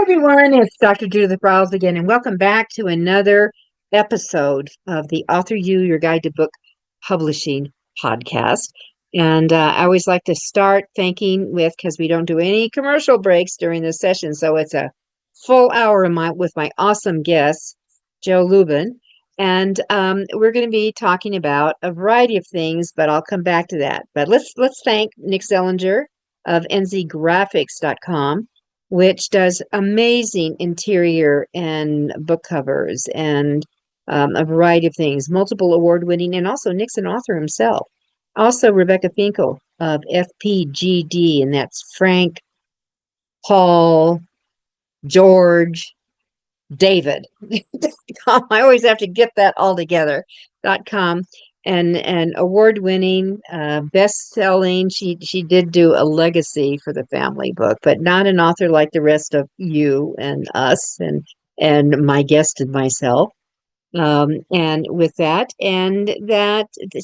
everyone, it's Dr. Judith Briles again, and welcome back to another episode of the Author You, Your Guide to Book Publishing podcast. And I always like to start thanking because we don't do any commercial breaks during this session, so it's a full hour with my awesome guest, Jill Lublin. And we're going to be talking about a variety of things, but I'll come back to that. But let's thank Nick Zellinger of nzgraphics.com, which does amazing interior and book covers and a variety of things, multiple award-winning, and also Nick's an author himself. Also, Rebecca Finkel of FPGD, and that's Frank, Paul, George, David. I always have to get that all together. .com. And award-winning, best-selling. She did do a legacy for the family book, but not an author like the rest of you and us and my guest and myself. And with that,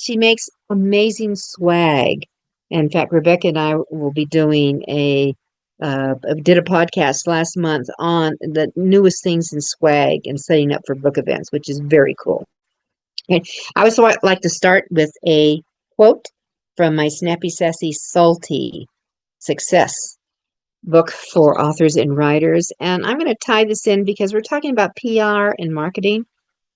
she makes amazing swag. In fact, Rebecca and I will be doing did a podcast last month on the newest things in swag and setting up for book events, which is very cool. And I also like to start with a quote from my Snappy, Sassy, Salty Success book for authors and writers. And I'm going to tie this in because we're talking about PR and marketing,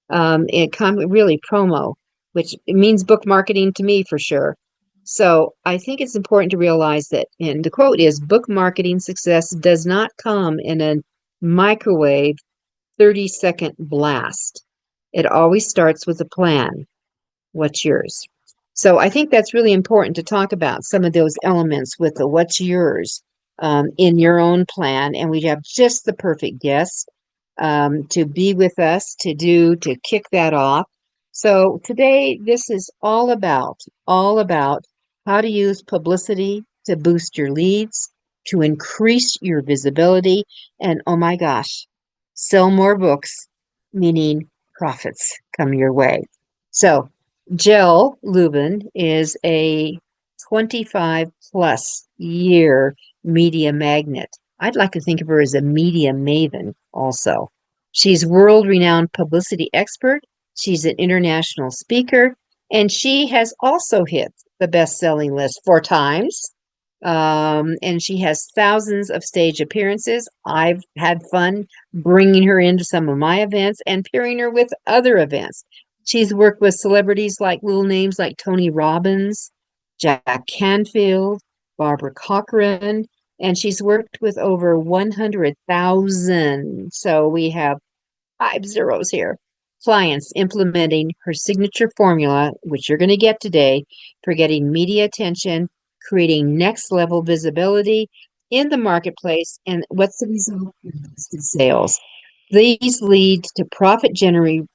really promo, which means book marketing to me for sure. So I think it's important to realize that, and the quote is, book marketing success does not come in a microwave 30-second blast. It always starts with a plan. What's yours? So I think that's really important to talk about some of those elements with the what's yours in your own plan. And we have just the perfect guest to be with us to kick that off. So today, this is all about how to use publicity to boost your leads, to increase your visibility, and oh my gosh, sell more books, meaning profits come your way. So Jill Lublin is a 25 plus year media magnet. I'd like to think of her as a media maven also. She's world-renowned publicity expert. She's an international speaker, and she has also hit the best-selling list 4 times. And she has thousands of stage appearances. I've had fun bringing her into some of my events and pairing her with other events. She's worked with celebrities like little names like Tony Robbins, Jack Canfield, Barbara Cochran, and she's worked with over 100,000. So we have 5 zeros here. Clients implementing her signature formula, which you're going to get today, for getting media attention, creating next level visibility in the marketplace, and what's the result? Boosted sales. These lead to profit generating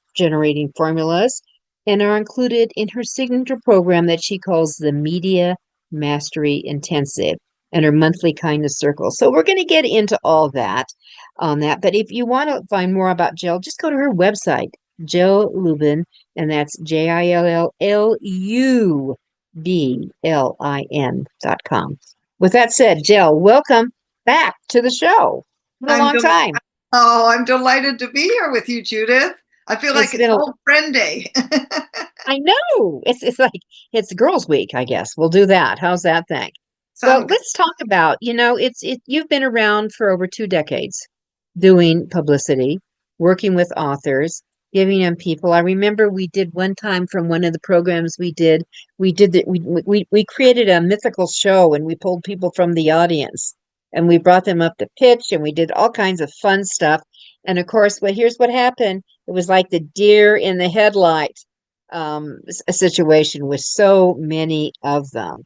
formulas and are included in her signature program that she calls the Media Mastery Intensive and her monthly kindness circle. So we're going to get into all that on that. But if you want to find more about Jill, just go to her website, Jill Lublin, and that's JILLUBLIN.com. With that said, Jill, welcome back to the show. It's been a long time. Oh, I'm delighted to be here with you, Judith. I feel like it's old friend day. I know. It's like it's Girls Week, I guess. We'll do that. How's that thing? Well, let's talk about, you've been around for over 2 decades doing publicity, working with authors, giving them people. I remember we did one time from one of the programs we created a mythical show and we pulled people from the audience and we brought them up to pitch and we did all kinds of fun stuff. And of course, here's what happened. It was like the deer in the headlight a situation with so many of them.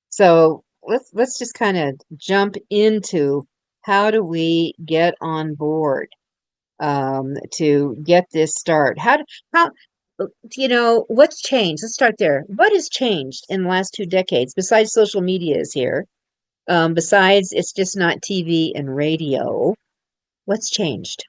So let's just kind of jump into how do we get on board to get this start? What's changed? Let's start there. What has changed in the last 2 decades besides social media is here? Besides, it's just not TV and radio. What's changed?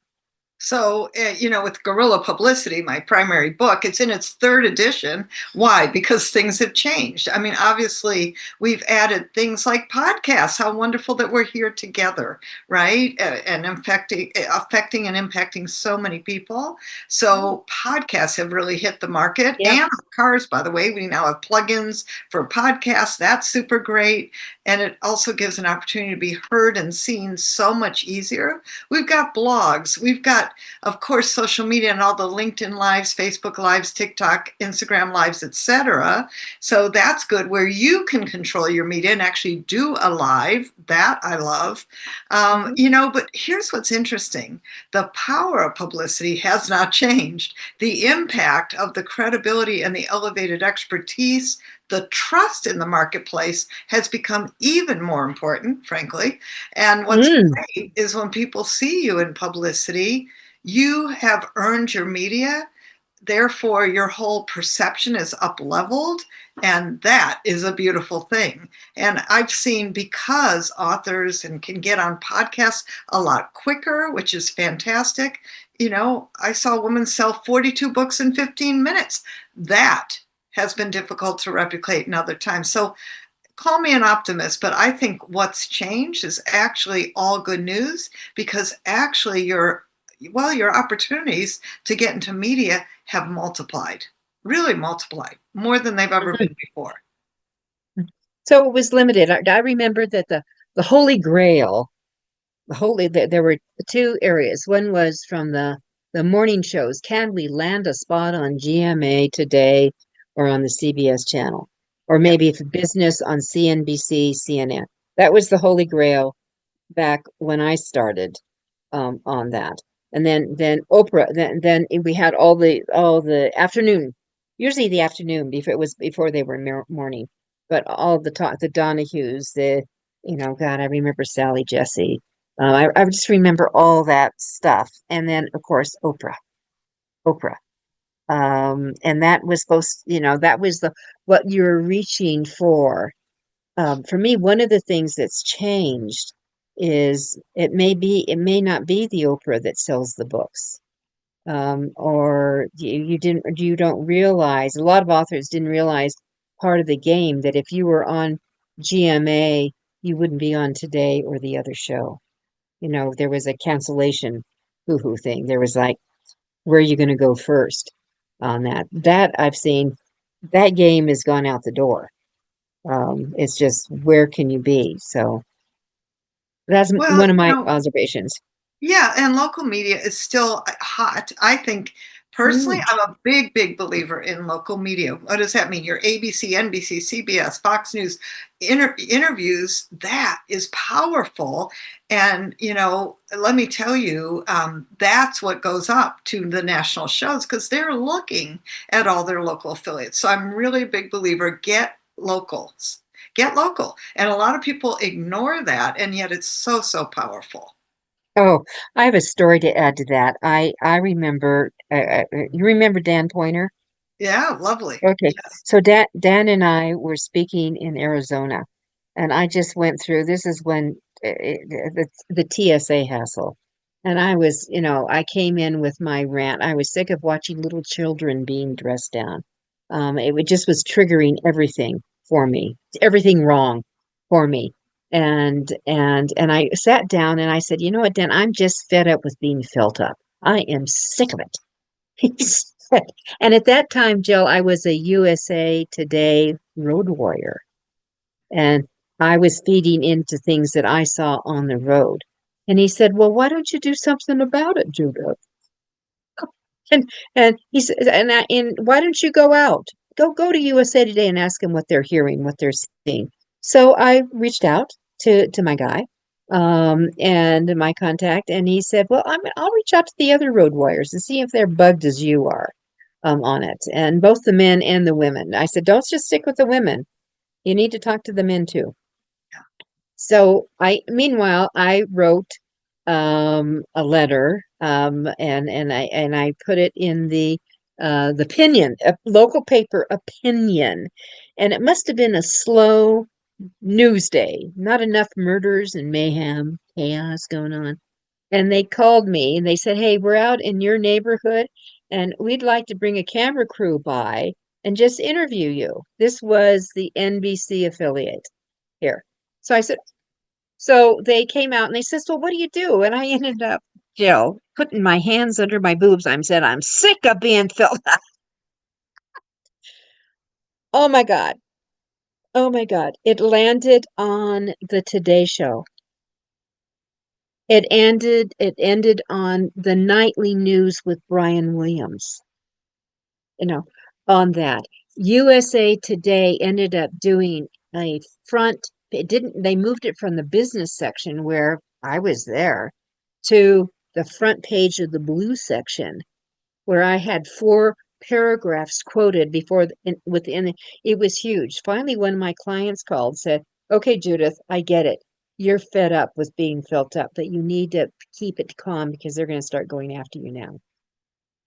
So, with Guerrilla Publicity, my primary book, it's in its third edition. Why? Because things have changed. I mean, obviously, we've added things like podcasts. How wonderful that we're here together, right? And affecting and impacting so many people. So, podcasts have really hit the market. Yep. And cars, by the way, we now have plugins for podcasts. That's super great. And it also gives an opportunity to be heard and seen so much easier. We've got blogs. We've got, of course, social media and all the LinkedIn lives, Facebook lives, TikTok, Instagram lives, etc. So that's good, where you can control your media and actually do a live. That I love. But here's what's interesting. The power of publicity has not changed. The impact of the credibility and the elevated expertise, the trust in the marketplace has become even more important, frankly. And what's great is when people see you in publicity, you have earned your media. Therefore, your whole perception is up leveled. And that is a beautiful thing. And I've seen, because authors can get on podcasts a lot quicker, which is fantastic. I saw a woman sell 42 books in 15 minutes. That has been difficult to replicate in other times. So call me an optimist, but I think what's changed is actually all good news, because actually your opportunities to get into media have multiplied, really multiplied, more than they've ever been before. So it was limited. I remember that the Holy Grail, there were two areas. One was from the morning shows. Can we land a spot on GMA Today or on the CBS channel? Or maybe if business on CNBC, CNN. That was the Holy Grail back when I started on that. And then Oprah, then we had all the afternoon, usually the afternoon before they were morning, but all the Donahues, God, I remember Sally Jesse. I just remember all that stuff. And then of course Oprah. And that was that was what you were reaching for. For me, one of the things that's changed is it may not be the Oprah that sells the books. Or you don't realize, a lot of authors didn't realize part of the game, that if you were on GMA, you wouldn't be on Today or the other show. There was a cancellation hoo-hoo thing. There was like, where are you going to go first on that? That I've seen, that game has gone out the door. It's just, where can you be? So that's one of my observations. Yeah, and local media is still hot. I think, personally, I'm a big, big believer in local media. What does that mean? Your ABC, NBC, CBS, Fox News interviews, that is powerful. And, let me tell you, that's what goes up to the national shows, because they're looking at all their local affiliates. So I'm really a big believer, get local. Get local. And a lot of people ignore that, and yet it's so, so powerful. Oh, I have a story to add to that. I remember, you remember Dan Pointer? Yeah, lovely. Okay. Yes. So Dan and I were speaking in Arizona, and I just went through, this is when the TSA hassle. And I was, I came in with my rant. I was sick of watching little children being dressed down. It just was triggering everything for me, everything wrong for me. And I sat down and I said, you know what, Dan, I'm just fed up with being felt up. I am sick of it. He said, and at that time, Jill, I was a USA Today road warrior. And I was feeding into things that I saw on the road. And he said, well, why don't you do something about it, Judith? And he said, and why don't you go out? Go to USA Today and ask them what they're hearing, what they're seeing. So I reached out to my guy, and my contact, and he said, well, I'll reach out to the other road warriors and see if they're bugged as you are on it. And both the men and the women. I said, don't just stick with the women. You need to talk to the men too. So meanwhile, I wrote a letter, and I put it in the Opinion, a local paper, Opinion, and it must have been a slow news day, not enough murders and mayhem, chaos going on. and they called me and they said, "Hey, we're out in your neighborhood and we'd like to bring a camera crew by and just interview you." This was the NBC affiliate here. So I said, so they came out and they said, "So what do you do?" And I ended up, Jill, putting my hands under my boobs. I said, "I'm sick of being filled up." Oh my God. Oh my God. It landed on the Today Show. It ended on the nightly news with Brian Williams, you know, on that. USA Today ended up doing a front, it didn't, they moved it from the business section where I was there to the front page of the blue section where I had 4 paragraphs quoted before within it was huge. Finally, one of my clients called, said, "Okay, Judith, I get it. You're fed up with being felt up, but you need to keep it calm because they're going to start going after you now."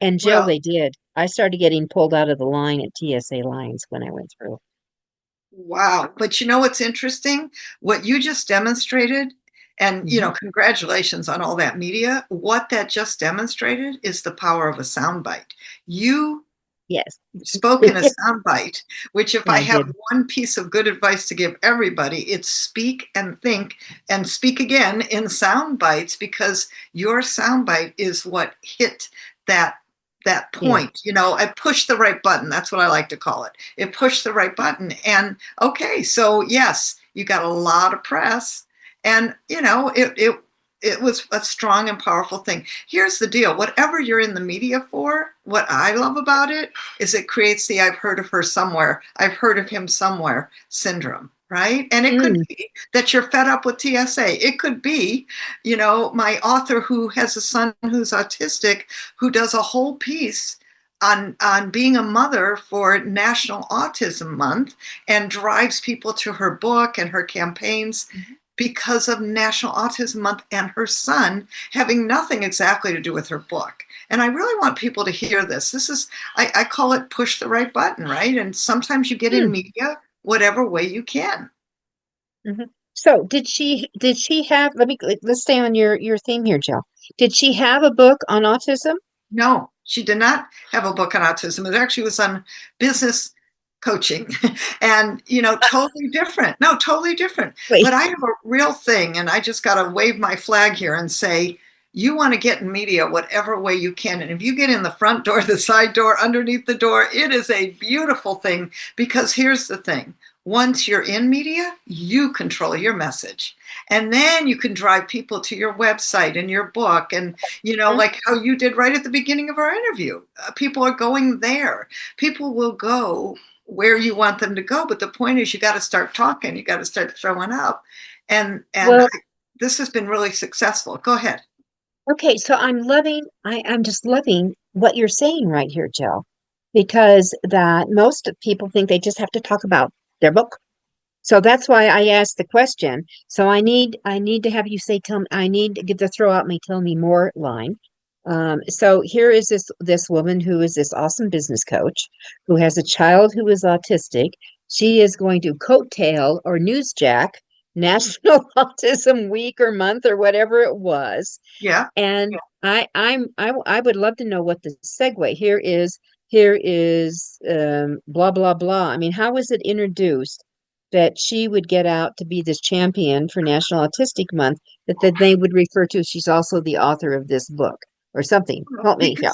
And Jill, Well, they did. I started getting pulled out of the line at TSA lines when I went through. wow. But you know what's interesting? What you just demonstrated, and Mhm. congratulations on all that media. What that just demonstrated is the power of a soundbite. You Yes, spoke in a soundbite, which if I I have did. one piece of good advice to give everybody, it's speak and think and speak again in sound bites, because your soundbite is what hit that Yeah. point. I pushed the right button. That's what I like to call it. It pushed the right button. And okay, so yes, you got a lot of press, and it was a strong and powerful thing. Here's the deal: whatever you're in the media for, what I love about it is it creates the "I've heard of her somewhere, I've heard of him somewhere" syndrome, right? And it could Mm, be that you're fed up with TSA. It could be, my author who has a son who's autistic, who does a whole piece on being a mother for National Autism Month and drives people to her book and her campaigns mhm. because of National Autism Month and her son having nothing exactly to do with her book. And I really want people to hear this. I call it push the right button, right? And sometimes you get in Mm, media whatever way you can. mhm. So did she have, let's stay on your theme here, Jill. Did she have a book on autism? No, she did not have a book on autism. It actually was on business coaching and, totally different. No, totally different. Wait. But I have a real thing, and I just got to wave my flag here and say, you want to get in media whatever way you can. And if you get in the front door, the side door, underneath the door, it is a beautiful thing, because here's the thing. Once you're in media, you control your message. And then you can drive people to your website and your book. And like how you did right at the beginning of our interview. People are going there. People will go where you want them to go. But the point is, you got to start talking. You got to start showing up. And Well, this has been really successful. Go ahead. okay, so I'm just loving what you're saying right here, Jill, because that most people think they just have to talk about their book. So that's why I asked the question. So I need to have you say, tell me, I need to get to throw out my tell me more line. So here is this woman who is this awesome business coach who has a child who is autistic. She is going to coattail or newsjack National Autism Week or month or whatever it was. Yeah. And I would love to know what the segue here is blah blah blah. I mean, how was it introduced that she would get out to be this champion for National Autistic Month that they would refer to, she's also the author of this book or something. Help me. Yeah.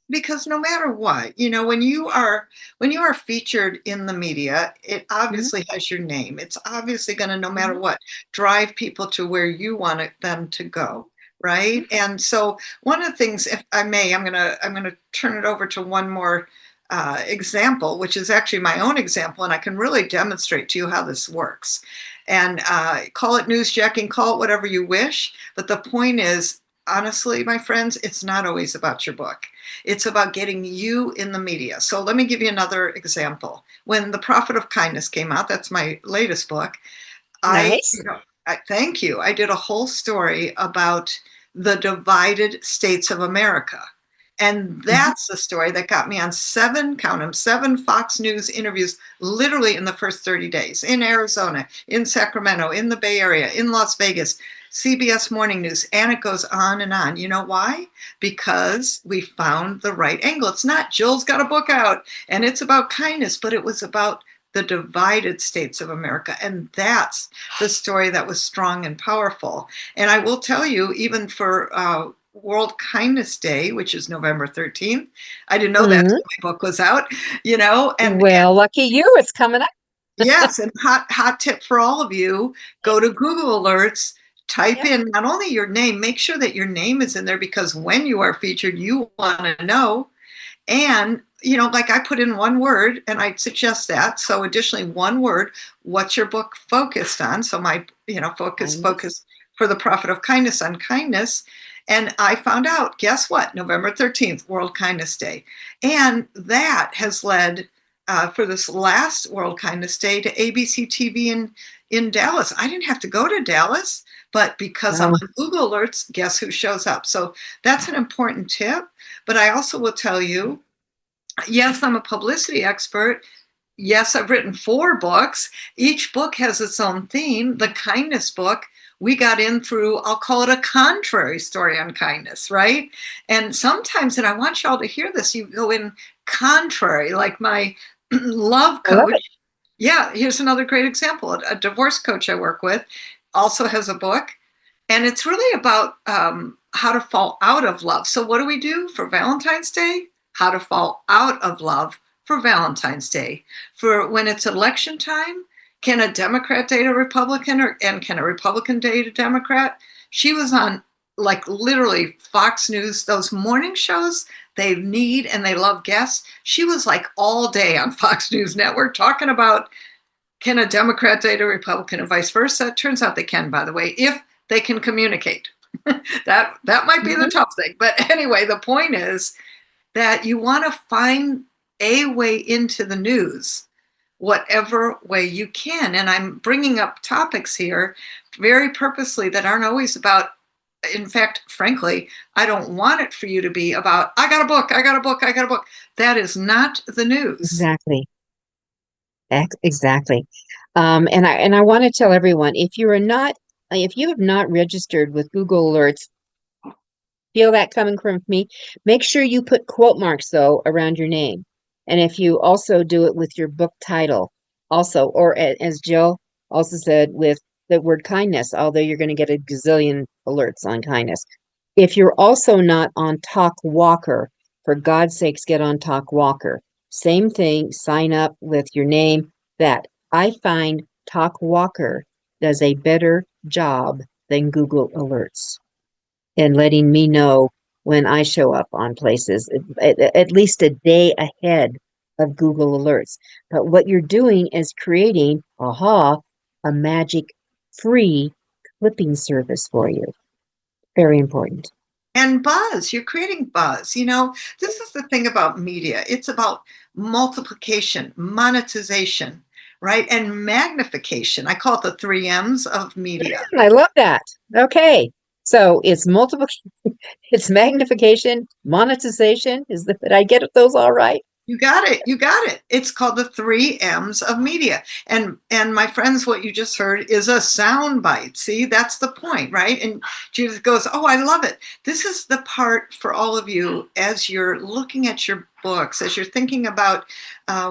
Because no matter what, when you are featured in the media, it Mhm, obviously has your name. It's obviously going to, no matter mhm, what, drive people to where you want them to go, mhm. right? And so one of the things, if I may, I'm gonna turn it over to one more example, which is actually my own example, and I can really demonstrate to you how this works. And call it newsjacking, call it whatever you wish, but the point is, honestly, my friends, it's not always about your book. It's about getting you in the media. So let me give you another example. When The Profit of Kindness came out, that's my latest book. I, Nice. I thank you. I did a whole story about the divided states of America. And Mhm. that's the story that got me on 7, count them, 7 Fox News interviews, literally in the first 30 days, in Arizona, in Sacramento, in the Bay Area, in Las Vegas. CBS Morning News, and it goes on and on. You know why? Because we found the right angle. It's not Jill's got a book out and it's about kindness, but it was about the divided states of America. And that's the story that was strong and powerful. And I will tell you, even for World Kindness Day, which is November 13th, I didn't know that Mhm. my book was out, you know, and Well, lucky you, it's coming up. yes, and hot tip for all of you, go to Google Alerts, type Yep. in not only your name, make sure that your name is in there, because when you are featured, you want to know. And, you know, like I put in one word, and I'd suggest that. So additionally, one word, what's your book focused on? So my, you know, Kindness. focus for the profit of kindness on kindness. And I found out, guess what? November 13th, World Kindness Day. And that has led for this last World Kindness Day to ABC TV in Dallas. I didn't have to go to Dallas, but because I'm Oh, on Google Alerts, guess who shows up? So that's an important tip. But I also will tell you, yes, I'm a publicity expert. Yes, I've written 4 books. Each book has its own theme. The kindness book, we got in through, I'll call it a contrary story on kindness, right? And sometimes, and I want y'all to hear this, you go in contrary, like my love I love coach. it. Yeah, here's another great example. A divorce coach I work with also has a book, and it's really about how to fall out of love. So, what do we do for Valentine's Day? How to fall out of love for Valentine's Day. For when it's election time, can a Democrat date a Republican, and can a Republican date a Democrat? She was on, like, literally Fox News, those morning shows they need and they love guests. She was like all day on Fox News Network talking about, can a Democrat date a Republican and vice versa? It turns out they can, by the way, if they can communicate. that might be the Mhm. tough thing. But anyway, the point is that you want to find a way into the news, whatever way you can. And I'm bringing up topics here very purposely that aren't always about, in fact, frankly, I don't want it for you to be about, I got a book, I got a book, I got a book. That is not the news. Exactly. Exactly. And I want to tell everyone, if you have not registered with Google Alerts, feel that coming from me, make sure you put quote marks though around your name. And if you also do it with your book title, also, or as Jill also said, with the word kindness, although you're going to get a gazillion alerts on kindness. If you're also not on Talk Walker, for God's sakes, get on Talk Walker. Same thing, sign up with your name. That I find Talk Walker does a better job than Google Alerts and letting me know when I show up on places, at least a day ahead of Google Alerts. But what you're doing is creating, a magic free clipping service for you. Very important. And buzz, you're creating buzz. You know, this is the thing about media, it's about multiplication, monetization, right? And magnification. I call it the 3 M's of media. I love that. Okay. So it's multiple, it's magnification, monetization. Did I get those all right? You got it. You got it. It's called the 3 M's of media. And my friends, what you just heard is a sound bite. See, that's the point, right? And Judith goes, "Oh, I love it." This is the part for all of you as you're looking at your books, as you're thinking about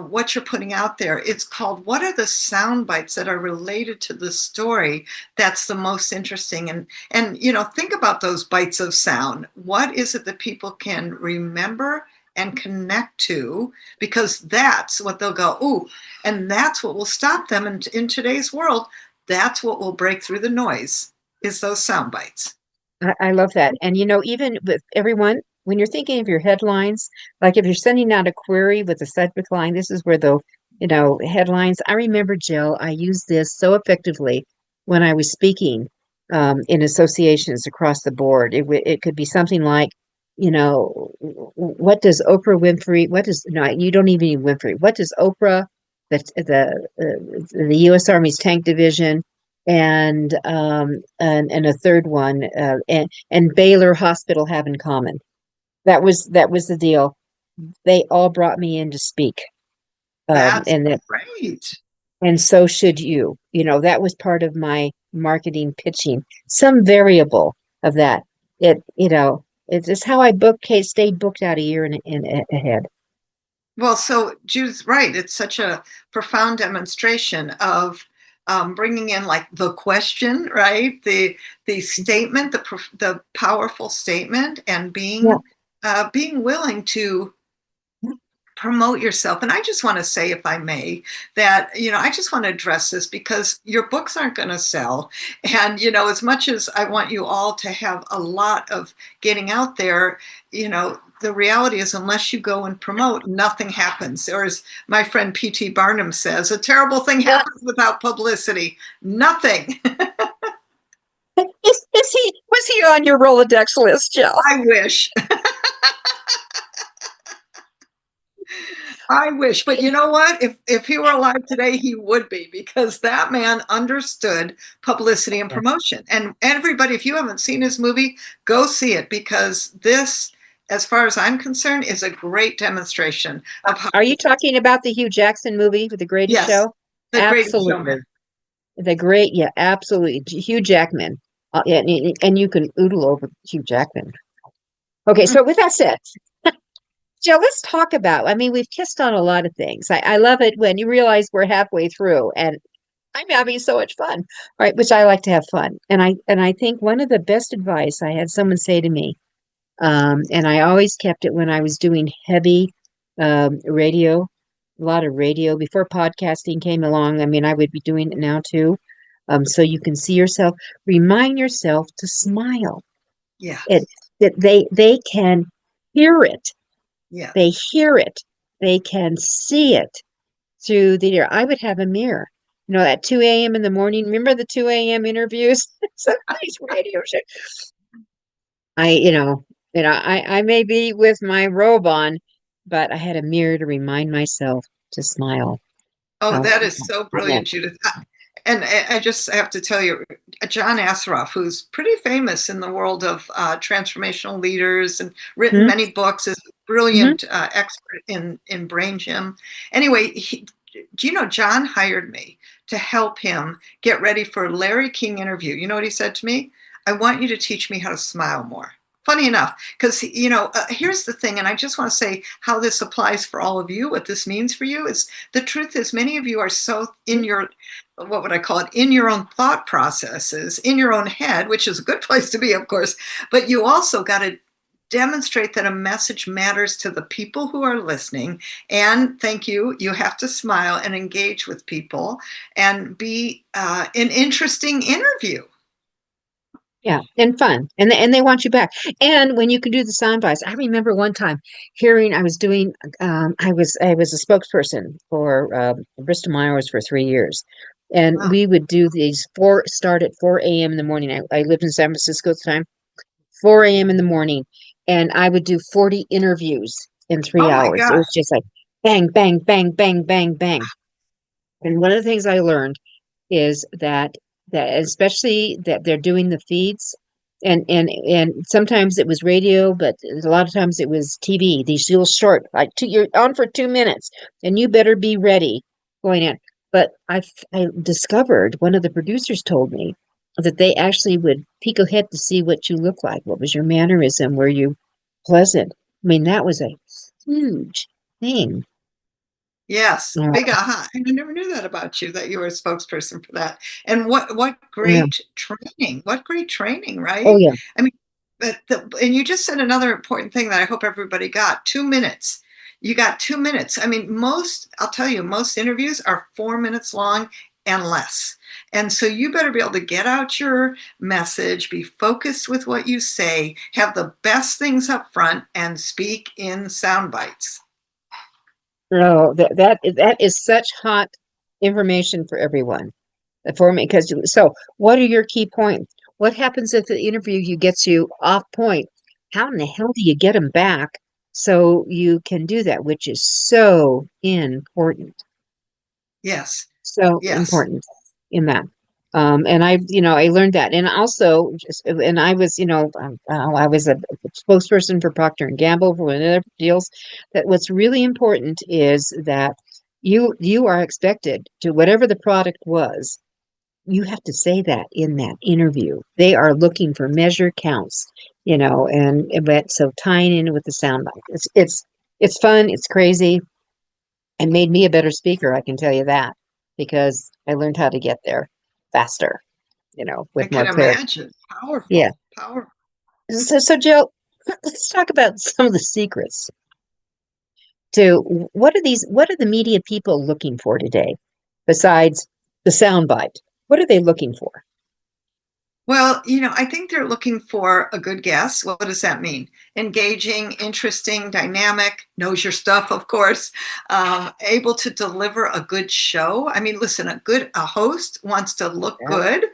what you're putting out there. It's called, what are the sound bites that are related to the story that's the most interesting? And you know, think about those bites of sound. What is it that people can remember and connect to, because that's what they'll go, ooh, and that's what will stop them in today's world. That's what will break through the noise, is those sound bites. I love that. And even with everyone, when you're thinking of your headlines, like if you're sending out a query with a subject line, this is where the headlines. I remember, Jill, I used this so effectively when I was speaking in associations across the board. It could be something like, what does Oprah Winfrey, what does, no, you don't even need Winfrey. What does Oprah, the U.S. Army's tank division, and a third one, and Baylor Hospital have in common. That was the deal. They all brought me in to speak, That's and great. and so should you. That was part of my marketing, pitching, some variable of that. It's how I stayed booked out a year ahead. Well, so Judith's right. It's such a profound demonstration of bringing in like the question, right? The statement, the powerful statement, and being willing to promote yourself. And I just want to say, if I may, that, I just want to address this because your books aren't going to sell. And, as much as I want you all to have a lot of getting out there, the reality is unless you go and promote, nothing happens. Or as my friend P.T. Barnum says, a terrible thing happens without publicity. Nothing. Was he on your Rolodex list, Jill? I wish. I wish, but you know what? If he were alive today, he would be, because that man understood publicity and promotion. And everybody, if you haven't seen his movie, go see it, because this, as far as I'm concerned, is a great demonstration of how. Are you talking about the Hugh Jackson movie with The Greatest Show? The Greatest Absolutely. Showman. Absolutely. Hugh Jackman. And you can oodle over Hugh Jackman. Okay, so with that said, Jill, let's talk about, we've kissed on a lot of things. I love it when you realize we're halfway through and I'm having so much fun, right? Which I like to have fun. And I think one of the best advice I had someone say to me, and I always kept it when I was doing heavy radio, a lot of radio before podcasting came along. I would be doing it now too. So you can see yourself, remind yourself to smile. Yeah. They can hear it. Yeah. They hear it. They can see it through the ear. I would have a mirror. At 2 a.m. in the morning. Remember the 2 a.m. interviews? Some nice radio show. I may be with my robe on, but I had a mirror to remind myself to smile. Oh, that is so brilliant, Judith. And I just have to tell you, John Assaraf, who's pretty famous in the world of transformational leaders and written many books, is a brilliant expert in brain gym. Anyway, do you know, John hired me to help him get ready for a Larry King interview. You know what he said to me? I want you to teach me how to smile more. Funny enough, because, here's the thing, and I just want to say how this applies for all of you, what this means for you is, the truth is many of you are so in your, what would I call it, in your own thought processes, in your own head, which is a good place to be, of course, but you also got to demonstrate that a message matters to the people who are listening. And thank you, you have to smile and engage with people and be an interesting interview. Yeah, and fun, and they want you back. And when you can do the sound bites, I remember one time hearing I was a spokesperson for Bristol Myers for 3 years, and we would do these start at 4 a.m. in the morning. I lived in San Francisco at the time, 4 a.m. in the morning, and I would do 40 interviews in 3 hours. It was just like bang, bang, bang, bang, bang, bang. And one of the things I learned is that especially that they're doing the feeds, and sometimes it was radio, but a lot of times it was TV, these little short, like you're on for 2 minutes and you better be ready going in. But I discovered, one of the producers told me that they actually would peek ahead to see what you look like. What was your mannerism? Were you pleasant? That was a huge thing. Yes, big aha. And I never knew that about you, that you were a spokesperson for that. And what great training. What great training, right? Oh, yeah. And you just said another important thing that I hope everybody got. 2 minutes. You got 2 minutes. I'll tell you, most interviews are 4 minutes long and less. And so you better be able to get out your message, be focused with what you say, have the best things up front, and speak in sound bites. No, that is such hot information for everyone. For me, so what are your key points? What happens if the interview gets you off point? How in the hell do you get them back so you can do that, which is so important? Yes. So important in that. And I learned that. And also, I was, I was a spokesperson for Procter and Gamble for one of their deals. That what's really important is that you are expected to, whatever the product was, you have to say that in that interview. They are looking for measure counts, but so tying in with the sound bite. It's fun, it's crazy, and made me a better speaker, I can tell you that, because I learned how to get there faster, I with can more clarity. imagine. Yeah. Powerful, powerful. So Jill, let's talk about some of the secrets to what are the media people looking for today besides the soundbite? What are they looking for? Well, I think they're looking for a good guest. What does that mean? Engaging, interesting, dynamic, knows your stuff, of course, able to deliver a good show. I mean, listen, a host wants to look Yeah. good,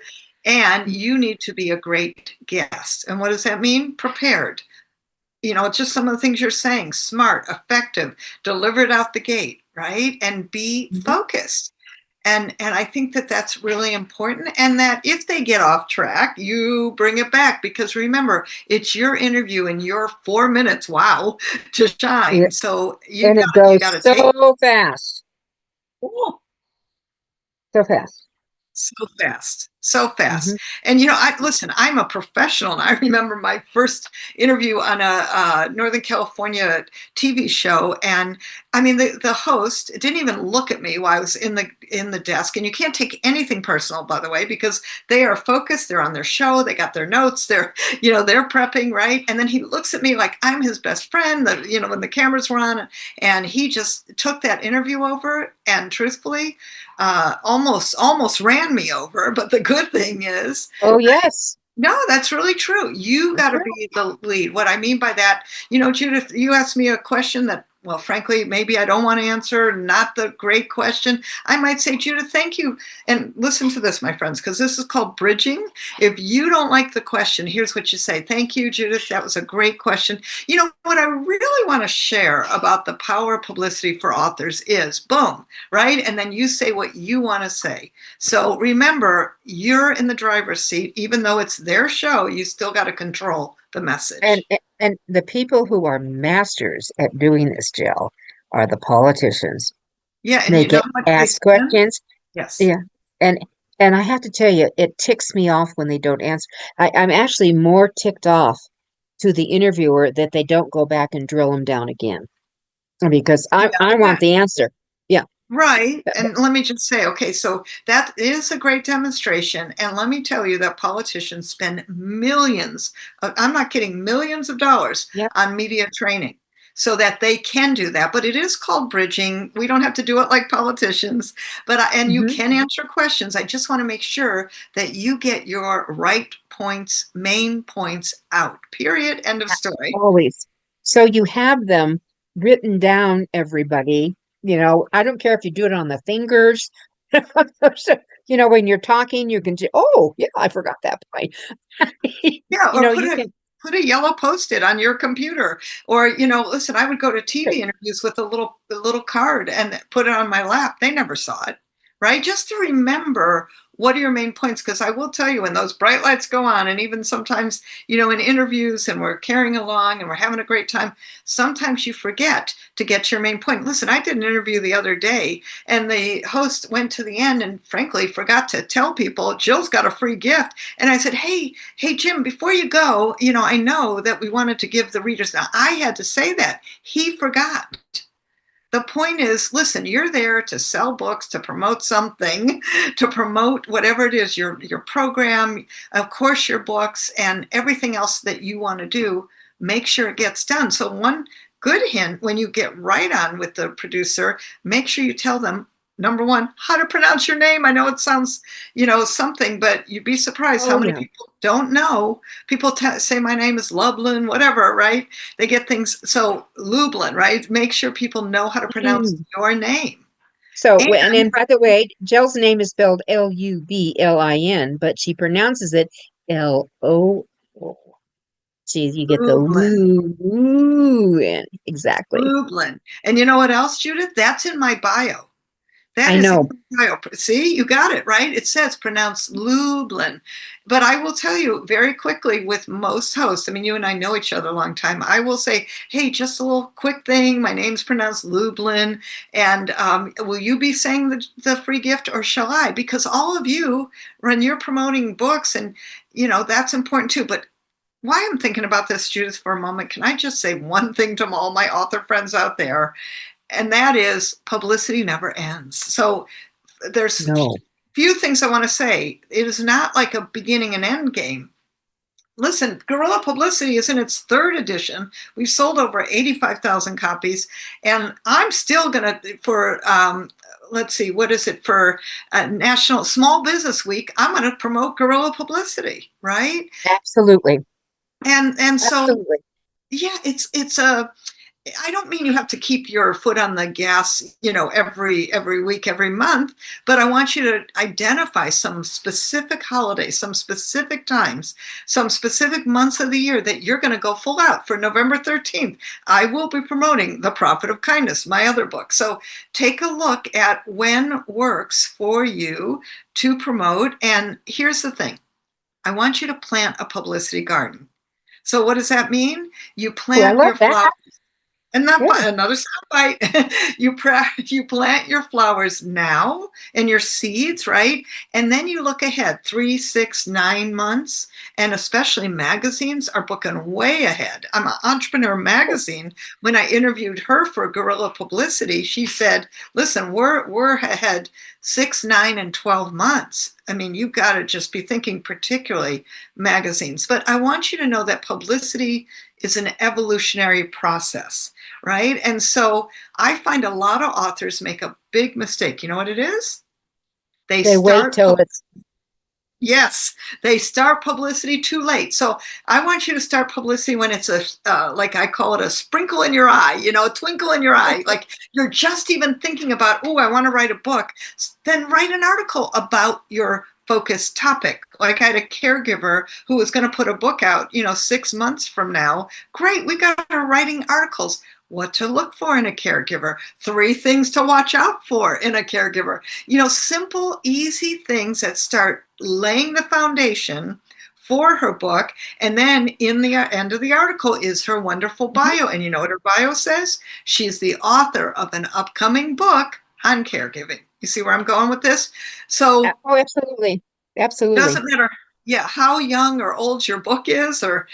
and you need to be a great guest. And what does that mean? Prepared. Just some of the things you're saying: smart, effective, delivered out the gate, right? And be Mhm. focused. And I think that that's really important, and that if they get off track, you bring it back, because remember, it's your interview and your 4 minutes, wow, to Yeah. shine. So you And it got you goes got to take so fast. Ooh, so fast. so fast, so fast. Hmm. And I listen, I'm a professional, and I remember my first interview on a Northern California TV show. And I mean, the host didn't even look at me while I was in the desk. And you can't take anything personal, by the way, because they are focused, they're on their show, they got their notes, they're prepping, right? And then he looks at me like I'm his best friend, when the cameras were on. And he just took that interview over, and truthfully, almost ran me over. But the good thing is, Oh, yes. no, that's really true. You That's got to right. be the lead. What I mean by that, Judith, you asked me a question that, well, frankly, maybe I don't want to answer, not the great question. I might say, Judith, thank you. And listen to this, my friends, because this is called bridging. If you don't like the question, here's what you say: thank you, Judith. That was a great question. What I really want to share about the power of publicity for authors is boom, right? And then you say what you want to say. So remember, you're in the driver's seat. Even though it's their show, you still got to control the And message. and the people who are masters at doing this, Jill, are the politicians. Yeah, and They you know get how much they asked spend? questions. Yes. Yeah. And and I have to tell you, it ticks me off when they don't answer. I'm actually more ticked off to the interviewer that they don't go back and drill them down again, because I Yeah. want the answer. Yeah. Right. And let me just say, okay, so that is a great demonstration. And let me tell you that politicians spend millions, I'm not kidding, millions of dollars Yep. on media training so that they can do that. But it is called bridging. We don't have to do it like politicians, and you Hmm. can answer questions. I just want to make sure that you get your right points, main points out. Period. End of story. Always. So you have them written down, everybody. I don't care if you do it on the fingers. So, when you're talking, you can say, oh, yeah, I forgot that point. Yeah, or put You a can. put a yellow post-it on your computer. Or, listen, I would go to TV interviews with a little card and put it on my lap. They never saw it, right? Just to remember what are your main points. Because I will tell you, when those bright lights go on, and even sometimes, in interviews, and we're carrying along and we're having a great time, sometimes you forget to get your main point. Listen, I did an interview the other day, and the host went to the end and frankly forgot to tell people Jill's got a free gift. And I said, hey, Jim, before you go, I know that we wanted to give the readers. Now, I had to say that. He forgot. The point is, listen, you're there to sell books, to promote something, to promote whatever it is, your program, of course, your books, and everything else that you want to do. Make sure it gets done. So one good hint when you get right on with the producer, make sure you tell them, number one, how to pronounce your name. I know it sounds, something, but you'd be surprised how Oh, many yeah. people don't know. People say my name is Lublin, whatever, right? They get things. So Lublin, right? Make sure people know how to pronounce Mm. your name. So, And and then, by the way, Jill's name is spelled Lublin, but she pronounces it Lo. See, you get the Lublin, Lou in. Exactly. Lublin. And you know what else, Judith? That's in my bio. That I is know. see, you got it right. It says pronounced Lublin. But I will tell you very quickly with most hosts, I mean, you and I know each other a long time. I will say, hey, just a little quick thing. My name's pronounced Lublin. And will you be saying the free gift or shall I? Because all of you, when you're promoting books, and, that's important too. But why I'm thinking about this, Judith, for a moment, can I just say one thing to all my author friends out there? And that is publicity never ends. So there's No. few things I want to say. It is not like a beginning and end game. Listen, Guerrilla Publicity is in its third edition. We've sold over 85,000 copies, and I'm still going to, for, let's see, what is it, for National Small Business Week, I'm going to promote Guerrilla Publicity, right? Absolutely. And so, Absolutely. yeah, it's a, I don't mean you have to keep your foot on the gas, every week, every month, but I want you to identify some specific holidays, some specific times, some specific months of the year that you're going to go full out. For November 13th, I will be promoting The Profit of Kindness, my other book. So take a look at when works for you to promote. And here's the thing. I want you to plant a publicity garden. So what does that mean? You Oh, I plant your love that. flowers. And that Yeah. another soundbite. you plant your flowers now and your seeds, right? And then you look ahead 3, 6, 9 months, and especially magazines are booking way ahead. I'm an Entrepreneur Magazine. When I interviewed her for Guerrilla Publicity, she said, "Listen, we're ahead 6, 9, and 12 months." I mean, you've got to just be thinking particularly magazines. But I want you to know that publicity is an evolutionary process, right? And so I find a lot of authors make a big mistake. You know what it is? They wait till it's Yes, they start publicity too late. So I want you to start publicity when it's like I call it, a sprinkle in your eye, a twinkle in your eye. Like you're just even thinking about, oh, I want to write a book. Then write an article about your focused topic. Like I had a caregiver who was going to put a book out, 6 months from now. Great, we got her writing articles. What to look for in a caregiver, 3 things to watch out for in a caregiver. Simple, easy things that start laying the foundation for her book. And then in the end of the article is her wonderful bio. And you know what her bio says? She's the author of an upcoming book on caregiving. You see where I'm going with this? So, oh, absolutely. Absolutely. doesn't matter, how young or old your book is, or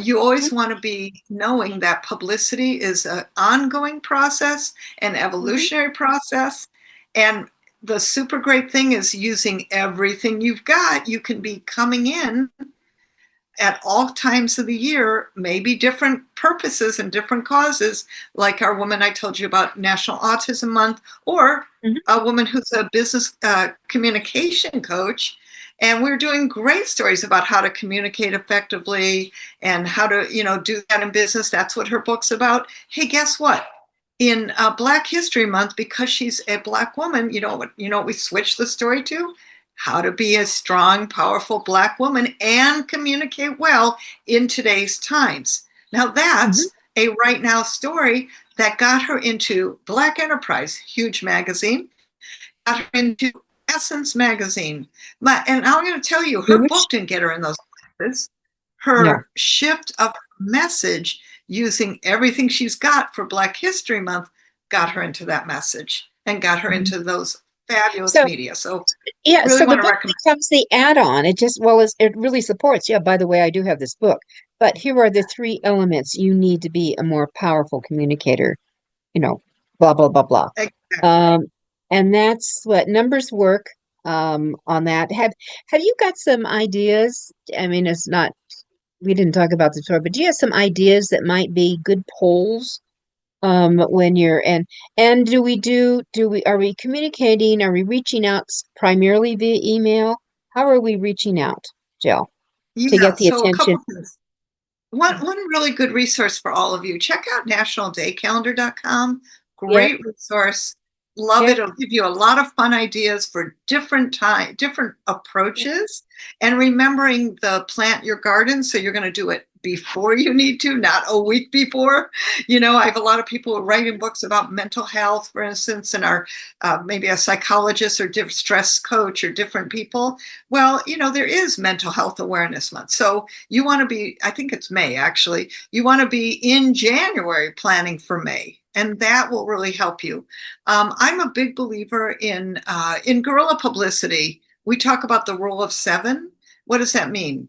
you always want to be knowing that publicity is an ongoing process, an evolutionary process. And the super great thing is using everything you've got. You can be coming in at all times of the year, maybe different purposes and different causes, like our woman I told you about, National Autism Month, or a woman who's a business communication coach. And we're doing great stories about how to communicate effectively and how to, do that in business. That's what her book's about. Hey, guess what? In Black History Month, because she's a Black woman, what we switched the story to? How to be a strong, powerful Black woman and communicate well in today's times. Now that's a right now story that got her into Black Enterprise, huge magazine, got her into Essence magazine. And I'm going to tell you, her book didn't get her in those places. Her shift of message, using everything she's got for Black History Month, got her into that message and got her into those fabulous media. So yeah, really so the book recommend. becomes the add-on. It just, it really supports. Yeah, by the way, I do have this book, but here are the 3 elements you need to be a more powerful communicator, blah, blah, blah, blah. Exactly. And that's what numbers work on that. Have you got some ideas? I mean, it's not, we didn't talk about the tour, but do you have some ideas that might be good polls when you're and are we communicating, are we reaching out primarily via email? How are we reaching out, Jill, to Yeah, get the so a attention? couple things. One really good resource for all of you, check out nationaldaycalendar.com. Great resource. Love it. It'll give you a lot of fun ideas for different approaches, and remembering the plant your garden. So you're going to do it before you need to, not a week before. I have a lot of people writing books about mental health, for instance, and are maybe a psychologist or stress coach or different people. Well, there is Mental Health Awareness Month. So you want to be, I think it's May actually, you want to be in January planning for May. And that will really help you. I'm a big believer in guerrilla publicity. We talk about the rule of 7. What does that mean?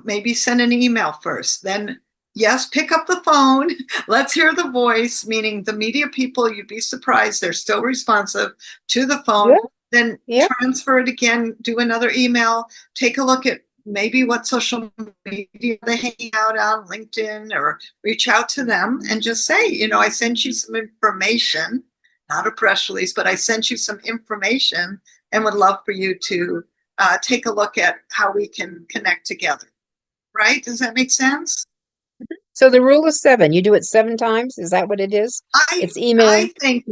Maybe send an email first, then yes, pick up the phone. Let's hear the voice, meaning the media people, you'd be surprised, they're still responsive to the phone. Yeah. Then Yeah. transfer it again, do another email, take a look at maybe what social media they're hanging out on, LinkedIn, or reach out to them and just say, I sent you some information, not a press release, but I sent you some information and would love for you to take a look at how we can connect together. Right? Does that make sense? So the rule of 7, you do it 7 times. Is that what it is? It's email. I think,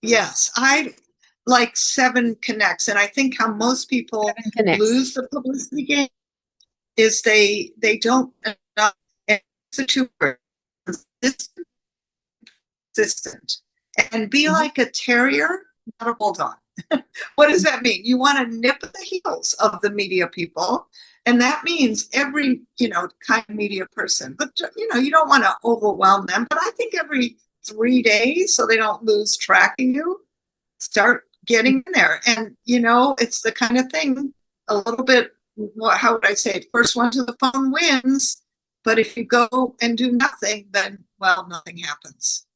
yes, I like 7 connects. And I think how most people lose the publicity game is they don't, it's a 2 word, consistent, and be like a terrier, not a bulldog. What does that mean? You want to nip at the heels of the media people. And that means every, kind of media person. But, you don't want to overwhelm them. But I think every 3 days, so they don't lose track of you, start getting in there. And, it's the kind of thing, a little bit, how would I say it? First one to the phone wins. But if you go and do nothing, then, well, nothing happens.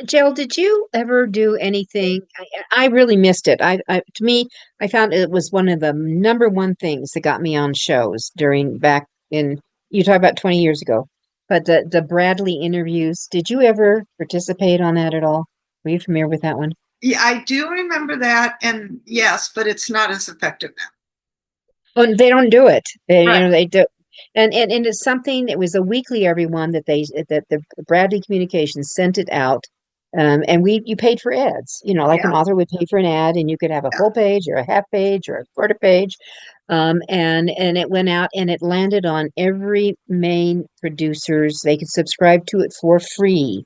Jill, did you ever do anything? I really missed it. To me, I found it was one of the number one things that got me on shows back in, you talk about 20 years ago, but the Bradley interviews. Did you ever participate on that at all? Were you familiar with that one? Yeah, I do remember that. And yes, but it's not as effective now. Oh, they don't do it. Right. They do. And it's something, it was a weekly every one that the Bradley Communications sent it out. And you paid for ads, like an author would pay for an ad, and you could have a full page or a half page or a quarter page. And it went out and it landed on every main producer's, they could subscribe to it for free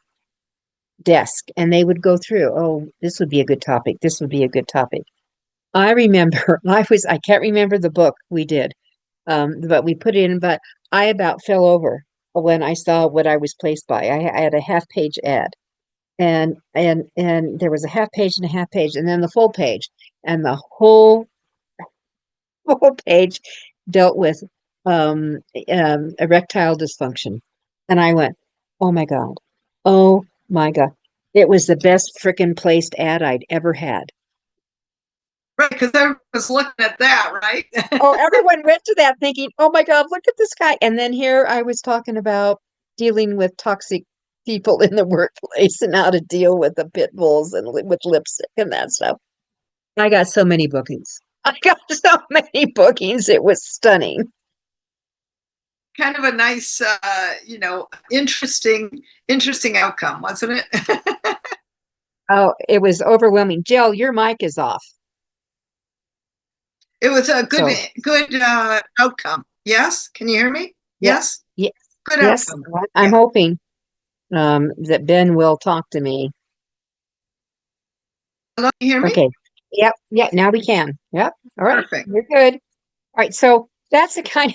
desk, and they would go through, oh, this would be a good topic. This would be a good topic. I remember I can't remember the book we did, but we put it in, but I about fell over when I saw what I was placed by. I had a half page ad. And there was a half page and a half page, and then the full page, and the whole page dealt with erectile dysfunction. And I went, oh my God, oh my God. It was the best frickin' placed ad I'd ever had. Right, because everyone was looking at that, right? Oh, everyone went to that thinking, oh my God, look at this guy. And then here I was talking about dealing with toxic people in the workplace and how to deal with the pit bulls and with lipstick and that stuff. I got so many bookings. It was stunning. Kind of a nice, interesting outcome, wasn't it? Oh, it was overwhelming. Jill, your mic is off. It was a good outcome. Yes, can you hear me? Yes. Yes. Good yes. outcome. I'm hoping that Ben will talk to me. Hello, can you hear me? Okay. Yep. Yeah. Now we can. Yep. All right. Perfect. You're good. All right. So that's the kind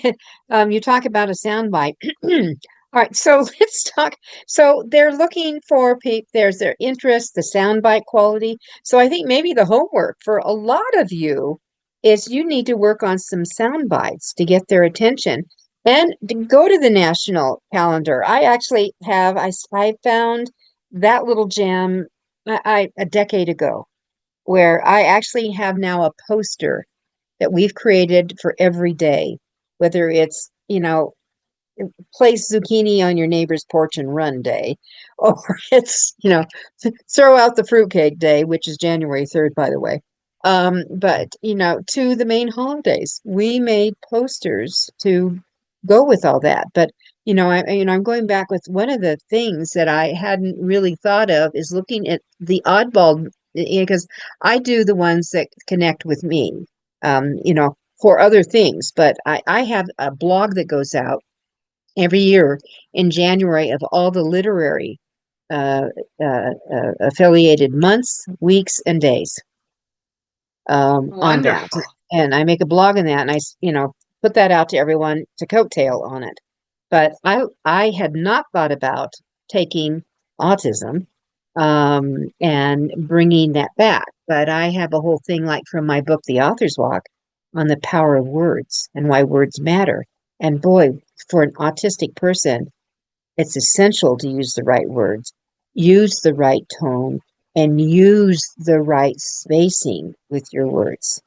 of you talk about a soundbite. All right. So let's talk. So they're looking for there's their interest, the soundbite quality. So I think maybe the homework for a lot of you is you need to work on some sound bites to get their attention and to go to the national calendar. I actually have, I found that little gem a decade ago, where I actually have now a poster that we've created for every day, whether it's, place zucchini on your neighbor's porch and run day, or it's, throw out the fruitcake day, which is January 3rd, by the way. But to the main holidays, we made posters to go with all that. But I'm going back with one of the things that I hadn't really thought of is looking at the oddball, because I do the ones that connect with me, for other things. But I have a blog that goes out every year in January of all the literary uh, affiliated months, weeks, and days on that. Wonderful. And I make a blog on that, and put that out to everyone to coattail on it. But I had not thought about taking autism and bringing that back. But I have a whole thing like from my book, The Author's Walk, on the power of words and why words matter. And boy, for an autistic person, it's essential to use the right words, use the right tone, and use the right spacing with your words.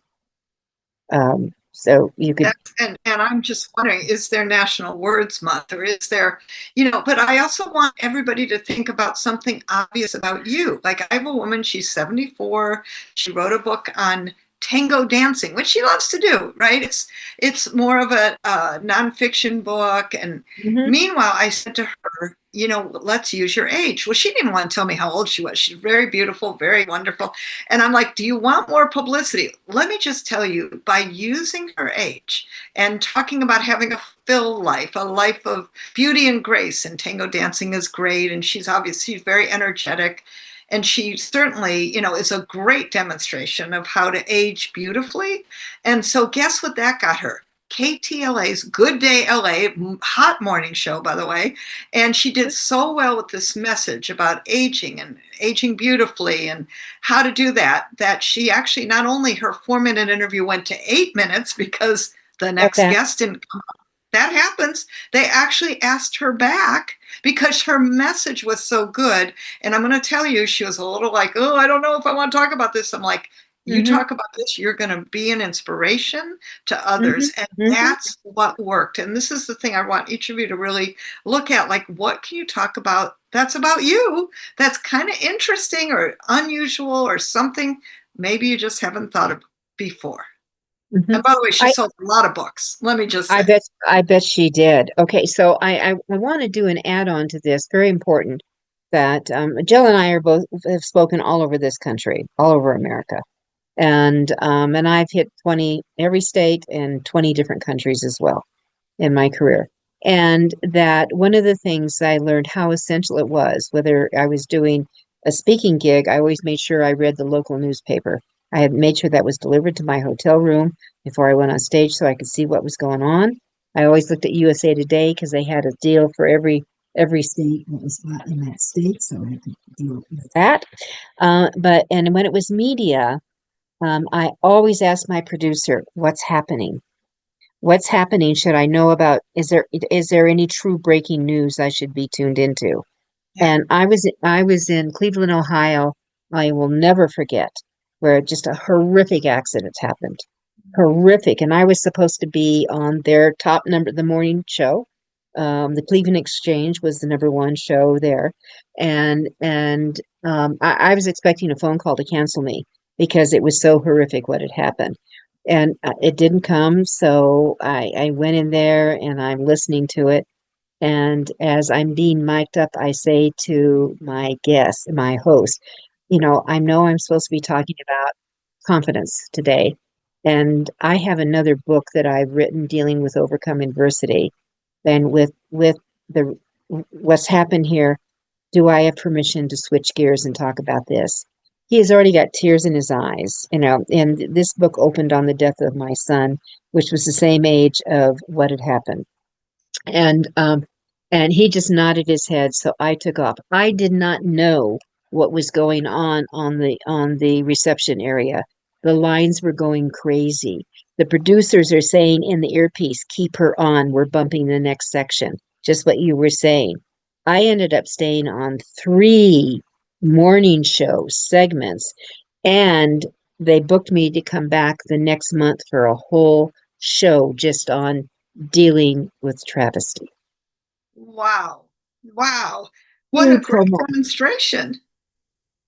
So you could. And I'm just wondering, is there National Words Month, or is there, but I also want everybody to think about something obvious about you. Like, I have a woman, she's 74. She wrote a book on tango dancing, which she loves to do, right? It's more of a nonfiction book. And meanwhile, I said to her, let's use your age. Well, she didn't want to tell me how old she was. She's very beautiful, very wonderful. And I'm like, do you want more publicity? Let me just tell you, by using her age and talking about having a full life, a life of beauty and grace, and tango dancing is great. And she's very energetic. And she certainly, is a great demonstration of how to age beautifully. And so guess what that got her? KTLA's Good Day LA, hot morning show, by the way. And she did so well with this message about aging and aging beautifully and how to do that she actually, not only her 4-minute interview went to 8 minutes because the next guest didn't come up. That happens. They actually asked her back because her message was so good. And I'm going to tell you, she was a little like, oh, I don't know if I want to talk about this. I'm like, you talk about this, you're going to be an inspiration to others. And that's what worked. And this is the thing I want each of you to really look at. Like, what can you talk about that's about you, that's kind of interesting or unusual or something maybe you just haven't thought of before? And by the way, she sold a lot of books. Let me just say. I bet she did. Okay, so I want to do an add-on to this. Very important that Jill and I have spoken all over this country, all over America. And I've hit 20 every state and 20 different countries as well in my career. And that one of the things I learned how essential it was, whether I was doing a speaking gig, I always made sure I read the local newspaper. I had made sure that was delivered to my hotel room before I went on stage so I could see what was going on. I always looked at USA Today because they had a deal for every state that was in that state, so I could deal with that. And when it was media, I always ask my producer, what's happening? What's happening? Should I know about? Is there any true breaking news I should be tuned into? Yeah. And I was in Cleveland, Ohio. I will never forget where just a horrific accident happened. Horrific. And I was supposed to be on their top number, the morning show. The Cleveland Exchange was the #1 show there. And I was expecting a phone call to cancel me because it was so horrific what had happened. And it didn't come. So I went in there and I'm listening to it. And as I'm being mic'd up, I say to my guest, my host, I know I'm supposed to be talking about confidence today. And I have another book that I've written dealing with overcoming adversity. And with the what's happened here, do I have permission to switch gears and talk about this? He has already got tears in his eyes, and this book opened on the death of my son, which was the same age of what had happened. And he just nodded his head, so I took off. I did not know what was going on the reception area. The lines were going crazy. The producers are saying in the earpiece, keep her on, we're bumping the next section. Just what you were saying. I ended up staying on 3 morning show segments, and they booked me to come back the next month for a whole show just on dealing with travesty. Wow. What a great demonstration.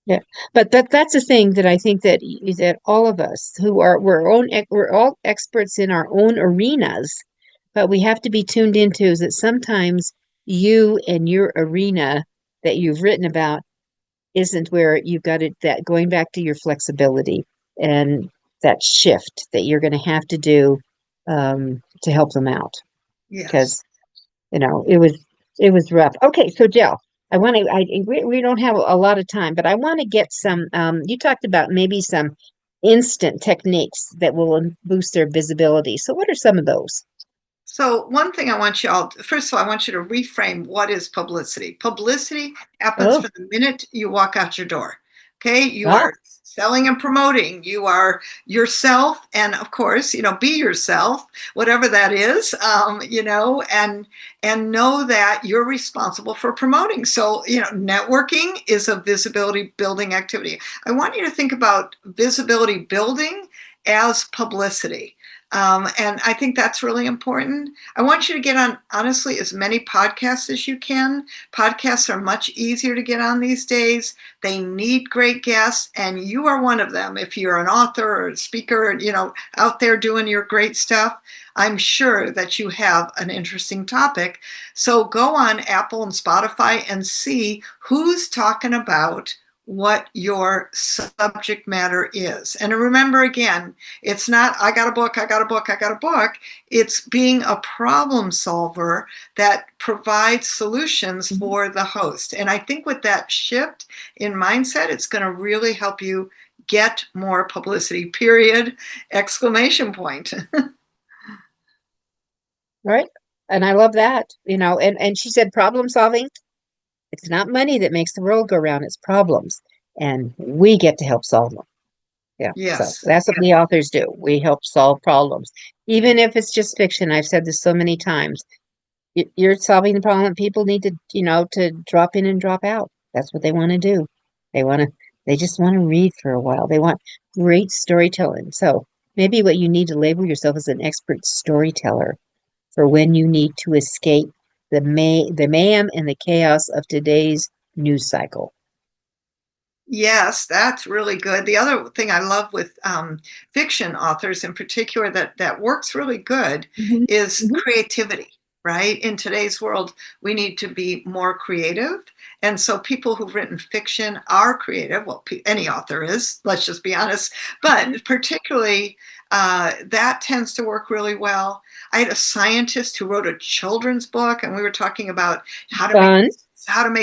Yeah, but that's the thing that I think that all of us we're all experts in our own arenas, but we have to be tuned into is that sometimes you and your arena that you've written about isn't where you've got it, that going back to your flexibility and that shift that you're going to have to do to help them out. Yes. Because it was rough. Okay, so Jill, I want to. We don't have a lot of time, but I want to get some. You talked about maybe some instant techniques that will boost their visibility. So, what are some of those? So one thing I want you all, first of all, I want you to reframe what is publicity. Publicity happens Oh, from the minute you walk out your door. Okay, you ah, are selling and promoting. You are yourself, and of course, be yourself, whatever that is. And know that you're responsible for promoting. So, networking is a visibility building activity. I want you to think about visibility building as publicity. And I think that's really important. I want you to get on, honestly, as many podcasts as you can. Podcasts are much easier to get on these days. They need great guests, and you are one of them. If you're an author or a speaker, out there doing your great stuff, I'm sure that you have an interesting topic. So go on Apple and Spotify and see who's talking about what your subject matter is. And remember, again, it's not, I got a book, I got a book, I got a book. It's being a problem solver that provides solutions for the host. And I think with that shift in mindset, it's going to really help you get more publicity, period, exclamation point. right. And I love that. And she said problem solving. It's not money that makes the world go round, it's problems. And we get to help solve them. Yeah. So Yes. that's what we authors do. We help solve problems. Even if it's just fiction. I've said this so many times. You're solving the problem that people need to drop in and drop out. That's what they want to do. They want to, they just want to read for a while. They want great storytelling. So maybe what you need to label yourself as an expert storyteller for when you need to escape the mayhem and the chaos of today's news cycle. Yes, that's really good. The other thing I love with fiction authors in particular that works really good Mhm, is mhm. creativity, right? In today's world, we need to be more creative. And so people who've written fiction are creative. Well, any author is, let's just be honest. But particularly, that tends to work really well. I had a scientist who wrote a children's book, and we were talking about how to make Fun.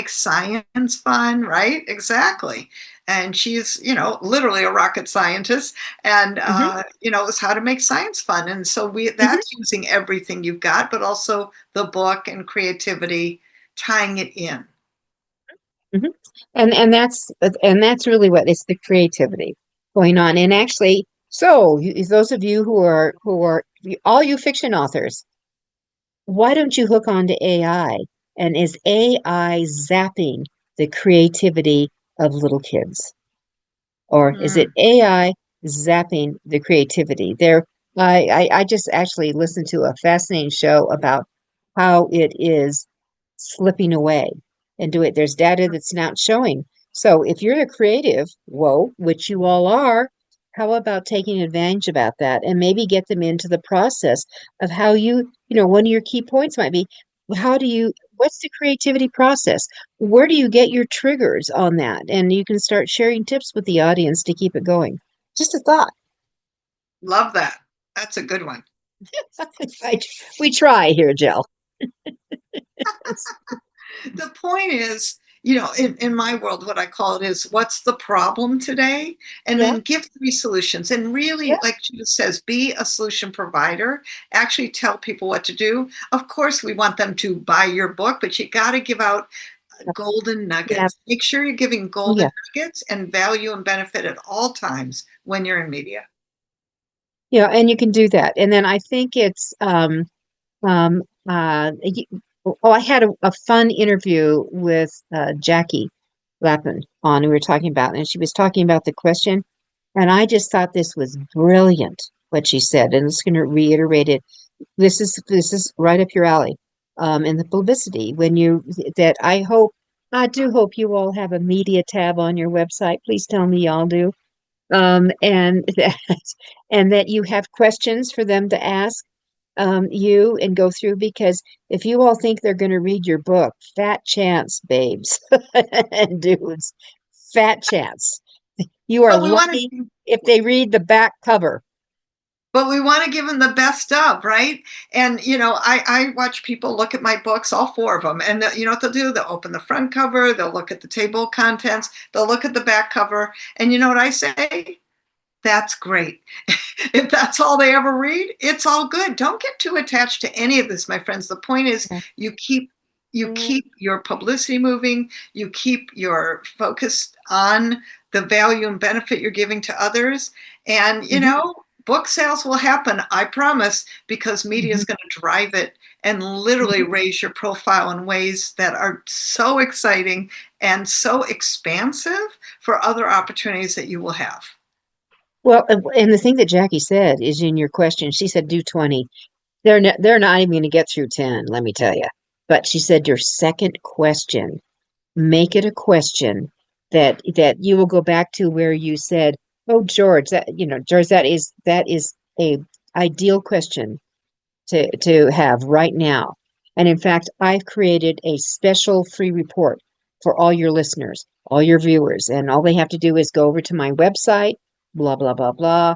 science fun, right? Exactly. And she's, literally a rocket scientist, and Hmm. it's how to make science fun. And so Hmm. that's using everything you've got, but also the book and creativity, tying it in. Hmm. And that's really what it's the creativity going on. And actually, so those of you who are all you fiction authors, why don't you hook on to AI? And is AI zapping the creativity of little kids? Or is it Mm. AI zapping the creativity? I just actually listened to a fascinating show about how it is slipping away and do it. There's data that's not showing. So if you're a creative, whoa, which you all are, how about taking advantage about that and maybe get them into the process of how one of your key points might be, what's the creativity process? Where do you get your triggers on that? And you can start sharing tips with the audience to keep it going. Just a thought. Love that. That's a good one. I, we try here, Jill. The point is, in my world, what I call it is what's the problem today? And Yeah, then give 3 solutions. And yeah. really, like Judith says, be a solution provider. Actually tell people what to do. Of course, we want them to buy your book, but you got to give out golden Yeah. nuggets. Make sure you're giving Oh, golden yeah. nuggets and value and benefit at all times when you're in media. Yeah, and you can do that. And then I think it's um y- I had a fun interview with Jackie Lappin on, we were talking about, and she was talking about the question, and I just thought this was brilliant what she said, and I'm just going to reiterate it. This is right up your alley. In the publicity, when you that I do hope you all have a media tab on your website. Please tell me y'all do. And that you have questions for them to ask you and go through, because if you all think they're going to read your book, fat chance, babes and dudes, fat chance. You are But we want lucky to if they read the back cover. but we want to give them the best of, right? And, I watch people look at my books, all four of them, and you know what they'll do? They'll open the front cover, they'll look at the table of contents, they'll look at the back cover, and you know what I say? That's great. If that's all they ever read, it's all good. Don't get too attached to any of this, my friends. The point is you keep your publicity moving, you keep your focus on the value and benefit you're giving to others, and book sales will happen, I promise, because media is going to drive it and literally raise your profile in ways that are so exciting and so expansive for other opportunities that you will have. Well, and the thing that Jackie said is in your question. She said do 20. They're not even going to get through 10, let me tell you. But she said your second question, make it a question that you will go back to where you said, "Oh, George, George, that is a ideal question to have right now." And in fact, I've created a special free report for all your listeners, all your viewers, and all they have to do is go over to my website, blah blah blah blah,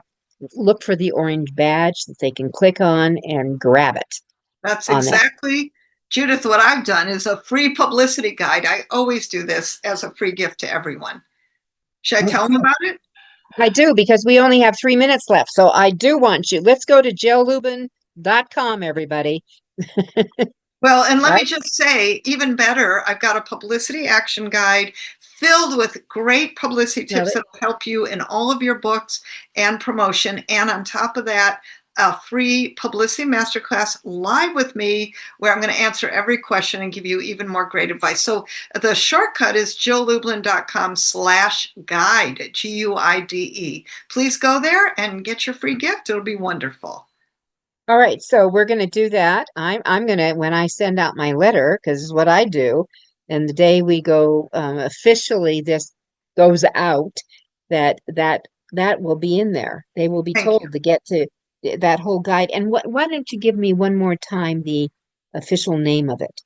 look for the orange badge that they can click on and grab it That's on that. exactly, Judith, what I've done is a free publicity guide. I always do this as a free gift to everyone. Should I Oh, tell them about it? I do, because we only have 3 minutes left. So I do want you. Let's go to jilllublin.com, everybody. Well, and let me Right? just say, even better, I've got a publicity action guide filled with great publicity Love tips it. that will help you in all of your books and promotion. And on top of that, a free publicity masterclass live with me where I'm going to answer every question and give you even more great advice. So the shortcut is jilllublin.com/guide, GUIDE. Please go there and get your free gift. It'll be wonderful. All right, so we're going to do that. I'm going to, when I send out my letter, because it's what I do, and the day we go officially, this goes out, that will be in there. They will be Thank you. told to get to that whole guide. And why don't you give me one more time the official name of it?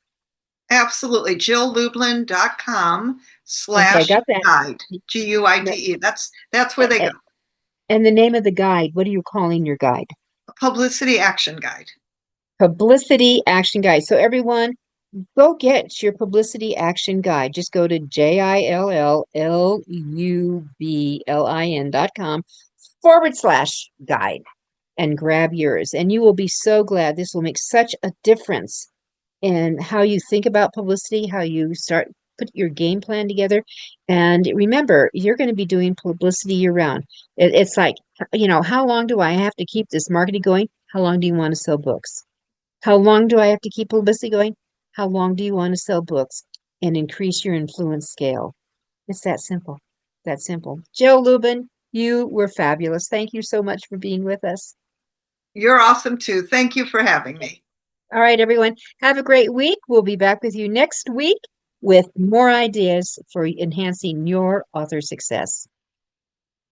Absolutely. JillLublin.com Okay, slash got that. guide, No, GUIDE. That's where they go. and the name of the guide, what are you calling your guide? Publicity action guide. Publicity Action Guide. So everyone, go get your publicity action guide. Just go to JILLUBLIN.com/guide and grab yours. And you will be so glad. This will make such a difference in how you think about publicity, how you put your game plan together. And remember, you're going to be doing publicity year round. It's like, how long do I have to keep this marketing going? How long do you want to sell books? How long do I have to keep publicity going? How long do you want to sell books and increase your influence scale? It's that simple. That simple. Jill Lublin, you were fabulous. Thank you so much for being with us. You're awesome too. Thank you for having me. All right, everyone. Have a great week. We'll be back with you next week with more ideas for enhancing your author success.